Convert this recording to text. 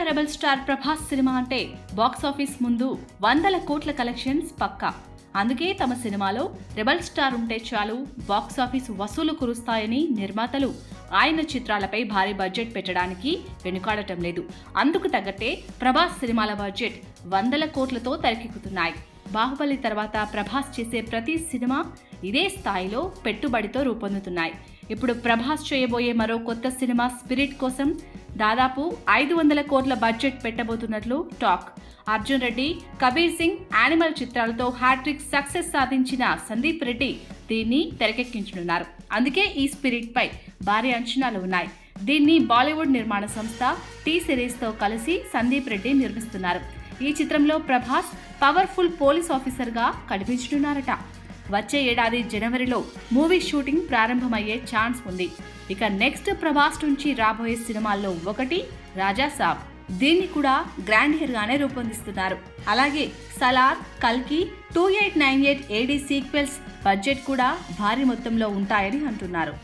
Rebel star Prabhas cinema అంటే box office ముందు 100 కోట్ల కలెక్షన్స్ పక్కా. అందుకే తమ సినిమాలో రెబల్ స్టార్ ఉంటే చాలు బాక్సాఫీస్ వసూలు కురుస్తాయని నిర్మాతలు ఆయన చిత్రాలపై భారీ బడ్జెట్ పెట్టడానికి వెనుకాడటం లేదు. అందుకు తగ్గట్టే ప్రభాస్ సినిమాల బడ్జెట్ 100 కోట్లతో తెరకెక్కుతున్నాయి. బాహుబలి తర్వాత ప్రభాస్ చేసే ప్రతి సినిమా ఇదే స్థాయిలో పెట్టుబడితో రూపొందుతున్నాయి. ఇప్పుడు ప్రభాస్ చేయబోయే మరో కొత్త సినిమా స్పిరిట్ కోసం దాదాపు 500 కోట్ల బడ్జెట్ పెట్టబోతున్నట్లు టాక్. అర్జున్ రెడ్డి, కబీర్ సింగ్, యానిమల్ చిత్రాలతో హ్యాట్రిక్ సక్సెస్ సాధించిన సందీప్ రెడ్డి దీన్ని తెరకెక్కించనున్నారు. అందుకే ఈ స్పిరిట్ పై భారీ అంచనాలు ఉన్నాయి. దీన్ని బాలీవుడ్ నిర్మాణ సంస్థ టీ సిరీస్తో కలిసి సందీప్ రెడ్డి నిర్మిస్తున్నారు. ఈ చిత్రంలో ప్రభాస్ పవర్ఫుల్ పోలీస్ ఆఫీసర్గా కనిపించనున్నారట. వచ్చే ఏడాది జనవరిలో మూవీ షూటింగ్ ప్రారంభమయ్యే ఛాన్స్ ఉంది. ఇక నెక్స్ట్ ప్రభాస్ నుంచి రాబోయే సినిమాల్లో ఒకటి రాజా సాబ్. దీన్ని కూడా గ్రాండ్ హియర్ గానే రూపొందిస్తున్నారు. అలాగే సలార్, కల్కి, 2898 AD సీక్వెల్స్ బడ్జెట్ కూడా భారీ మొత్తంలో ఉంటాయని అంటున్నారు.